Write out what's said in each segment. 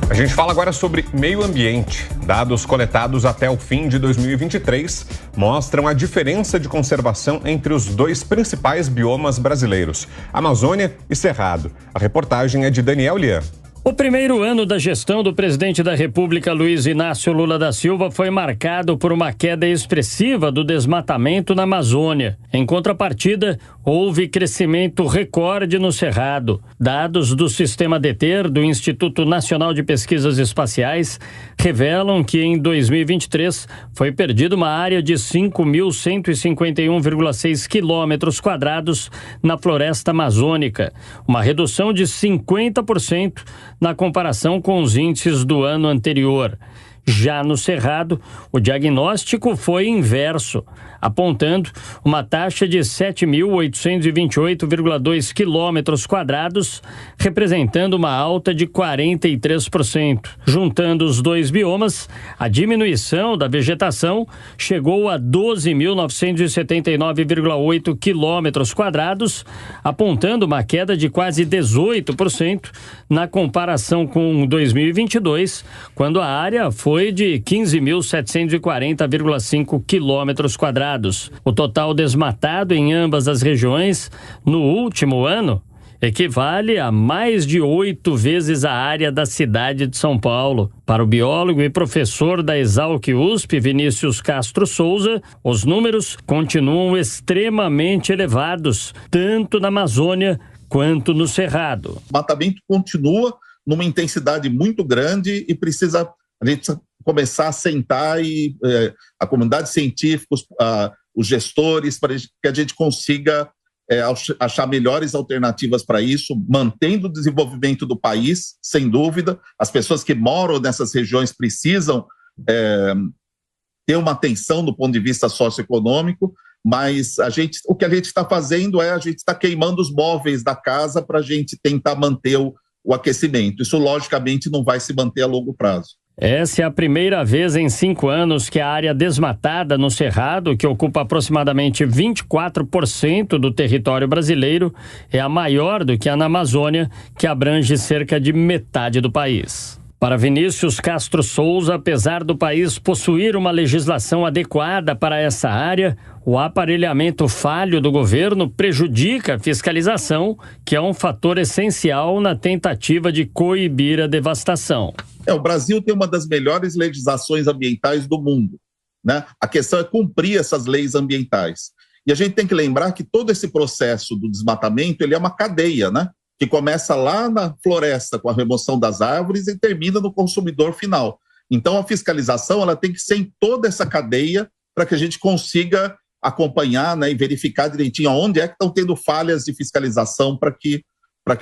A gente fala agora sobre meio ambiente. Dados coletados até o fim de 2023 mostram a diferença de conservação entre os dois principais biomas brasileiros, Amazônia e Cerrado. A reportagem é de Daniel Lian. O primeiro ano da gestão do presidente da República, Luiz Inácio Lula da Silva, foi marcado por uma queda expressiva do desmatamento na Amazônia. Em contrapartida, houve crescimento recorde no Cerrado. Dados do Sistema DETER, do Instituto Nacional de Pesquisas Espaciais, revelam que em 2023 foi perdida uma área de 5.151,6 quilômetros quadrados na floresta amazônica, uma redução de 50% na comparação com os índices do ano anterior. Já no Cerrado, o diagnóstico foi inverso, apontando uma taxa de 7.828,2 quilômetros quadrados, representando uma alta de 43%. Juntando os dois biomas, a diminuição da vegetação chegou a 12.979,8 quilômetros quadrados, apontando uma queda de quase 18% na comparação com 2022, quando a área foi de 15.740,5 quilômetros quadrados. O total desmatado em ambas as regiões no último ano equivale a mais de 8 vezes a área da cidade de São Paulo. Para o biólogo e professor da Exalc-USP, Vinícius Castro Souza, os números continuam extremamente elevados, tanto na Amazônia quanto no Cerrado. O desmatamento continua numa intensidade muito grande e precisa a gente começar a sentar e a comunidade científica, os gestores, para que a gente consiga achar melhores alternativas para isso, mantendo o desenvolvimento do país, sem dúvida. As pessoas que moram nessas regiões precisam ter uma atenção do ponto de vista socioeconômico, mas o que a gente está fazendo a gente está queimando os móveis da casa para a gente tentar manter o aquecimento. Isso, logicamente, não vai se manter a longo prazo. Essa é a primeira vez em 5 anos que a área desmatada no Cerrado, que ocupa aproximadamente 24% do território brasileiro, é a maior do que a na Amazônia, que abrange cerca de metade do país. Para Vinícius Castro Souza, apesar do país possuir uma legislação adequada para essa área, o aparelhamento falho do governo prejudica a fiscalização, que é um fator essencial na tentativa de coibir a devastação. O Brasil tem uma das melhores legislações ambientais do mundo, né? A questão é cumprir essas leis ambientais. E a gente tem que lembrar que todo esse processo do desmatamento, ele é uma cadeia, né? Que começa lá na floresta, com a remoção das árvores, e termina no consumidor final. Então, a fiscalização ela tem que ser em toda essa cadeia para que a gente consiga acompanhar, né, e verificar direitinho onde é que estão tendo falhas de fiscalização para que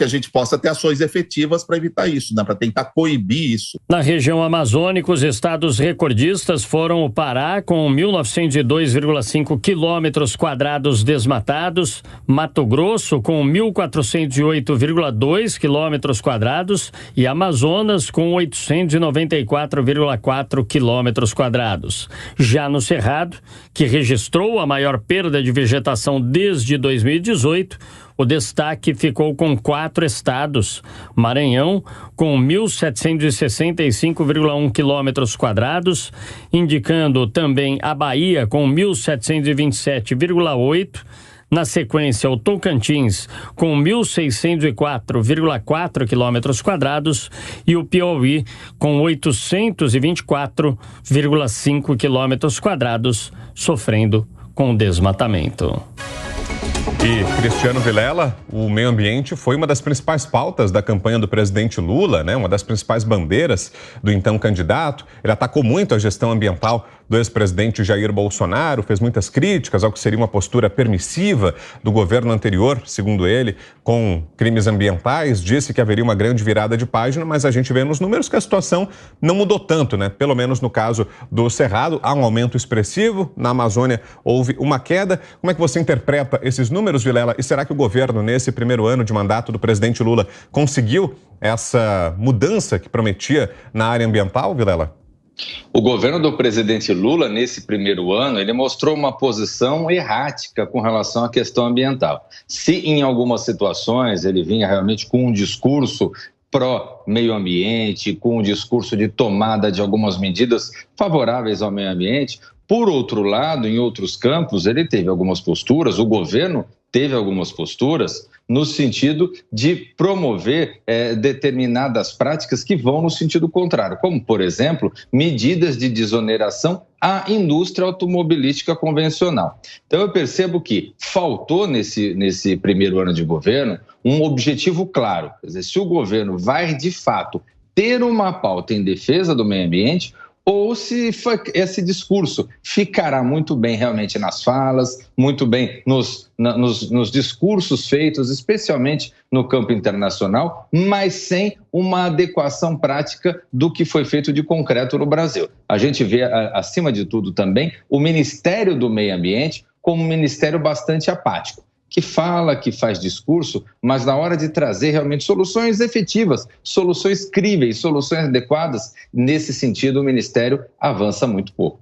a gente possa ter ações efetivas para evitar isso, né, para tentar coibir isso. Na região amazônica, os estados recordistas foram o Pará, com 1.902,5 quilômetros quadrados desmatados, Mato Grosso, com 1.408,2 quilômetros quadrados e Amazonas, com 894,4 quilômetros quadrados. Já no Cerrado, que registrou a maior perda de vegetação desde 2018, o destaque ficou com 4 estados: Maranhão, com 1.765,1 quilômetros quadrados, indicando também a Bahia, com 1.727,8, na sequência o Tocantins, com 1.604,4 quilômetros quadrados e o Piauí, com 824,5 quilômetros quadrados, sofrendo com desmatamento. E Cristiano Vilela, o meio ambiente foi uma das principais pautas da campanha do presidente Lula, né? Uma das principais bandeiras do então candidato. Ele atacou muito a gestão ambiental do ex-presidente Jair Bolsonaro, fez muitas críticas ao que seria uma postura permissiva do governo anterior, segundo ele, com crimes ambientais, disse que haveria uma grande virada de página, mas a gente vê nos números que a situação não mudou tanto, né? Pelo menos no caso do Cerrado, há um aumento expressivo, na Amazônia houve uma queda. Como é que você interpreta esses números, Vilela? E será que o governo, nesse primeiro ano de mandato do presidente Lula, conseguiu essa mudança que prometia na área ambiental, Vilela? O governo do presidente Lula, nesse primeiro ano, ele mostrou uma posição errática com relação à questão ambiental. Se em algumas situações ele vinha realmente com um discurso pró-meio ambiente, com o discurso de tomada de algumas medidas favoráveis ao meio ambiente. Por outro lado, em outros campos, ele teve algumas posturas, o governo teve algumas posturas no sentido de promover determinadas práticas que vão no sentido contrário, como, por exemplo, medidas de desoneração à indústria automobilística convencional. Então, eu percebo que faltou nesse primeiro ano de governo um objetivo claro. Quer dizer, se o governo vai, de fato, ter uma pauta em defesa do meio ambiente, ou se esse discurso ficará muito bem realmente nas falas, muito bem nos discursos feitos, especialmente no campo internacional, mas sem uma adequação prática do que foi feito de concreto no Brasil. A gente vê, acima de tudo também, o Ministério do Meio Ambiente como um ministério bastante apático, que fala, que faz discurso, mas na hora de trazer realmente soluções efetivas, soluções críveis, soluções adequadas, nesse sentido o Ministério avança muito pouco.